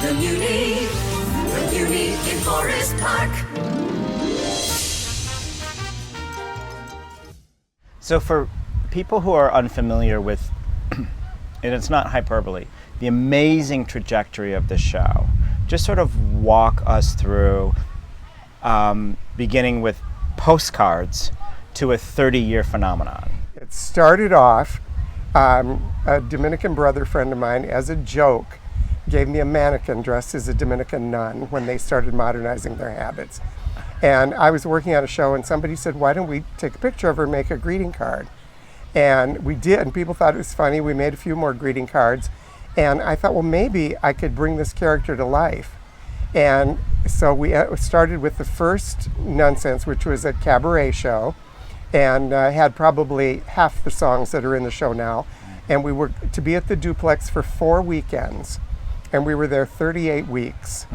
The Muny in Forest Park. So for people who are unfamiliar with, and it's not hyperbole, the amazing trajectory of the show, just sort of walk us through, beginning with postcards to a 30-year phenomenon. It started off, a Dominican brother friend of mine, as a joke, gave me a mannequin dressed as a Dominican nun when they started modernizing their habits. And I was working on a show and somebody said, why don't we take a picture of her and make a greeting card? And we did, and people thought it was funny. We made a few more greeting cards. And I thought, well, maybe I could bring this character to life. And so we started with the first NUNSENSE, which was a cabaret show, and had probably half the songs that are in the show now. And we were to be at the duplex for 4 weekends. And we were there 38 weeks.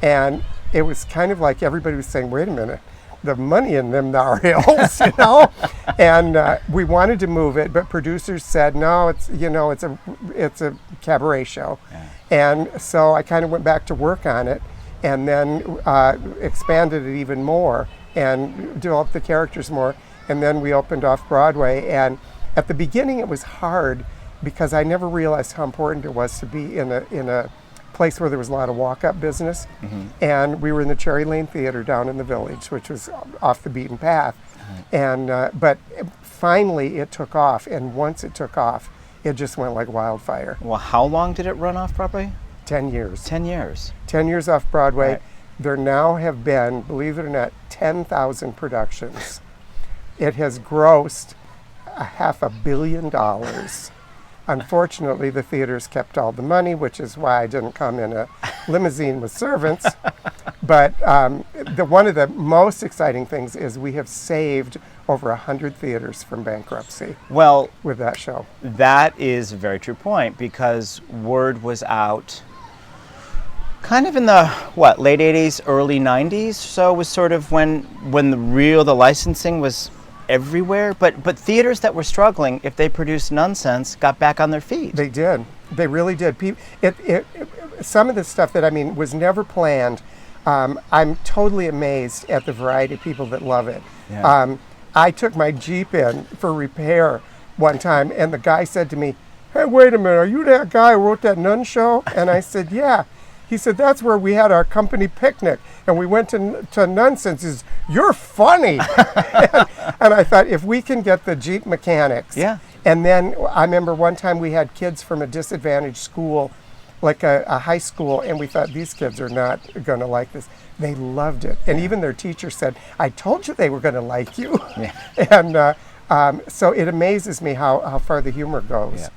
And it was kind of like everybody was saying, wait a minute, the money in them thar hills, you know? And we wanted to move it, but producers said, no, it's a cabaret show. Yeah. And so I kind of went back to work on it and then expanded it even more and developed the characters more. And then we opened off Broadway. And at the beginning it was hard because I never realized how important it was to be in a place where there was a lot of walk-up business. And we were in the Cherry Lane Theater down in the Village, which was off the beaten path. And but finally it took off, and once it took off, it just went like wildfire. Well, how long did it run off Broadway? 10 years. 10 years. 10 years off Broadway. Right. There now have been, believe it or not, 10,000 productions. It has grossed $500 million. Unfortunately, the theaters kept all the money, which is why I didn't come in a limousine with servants. But one of the most exciting things is we have saved over 100 theaters from bankruptcy. Well, with that show. That is a very true point, because word was out kind of in the, late 80s, early 90s. So it was sort of when the licensing was everywhere, but theaters that were struggling, if they produced NUNSENSE, got back on their feet. They did. They really did. Some of the stuff that, was never planned. I'm totally amazed at the variety of people that love it. Yeah. I took my Jeep in for repair one time, and the guy said to me, hey, wait a minute, are you that guy who wrote that Nun show? And I said, yeah. He said, that's where we had our company picnic, and we went to NUNSENSE. He says, you're funny. And I thought, if we can get the Jeep mechanics. Yeah. And then I remember one time we had kids from a disadvantaged school, like a high school, and we thought, these kids are not going to like this. They loved it. And even their teacher said, I told you they were going to like you. Yeah. And so it amazes me how far the humor goes. Yeah.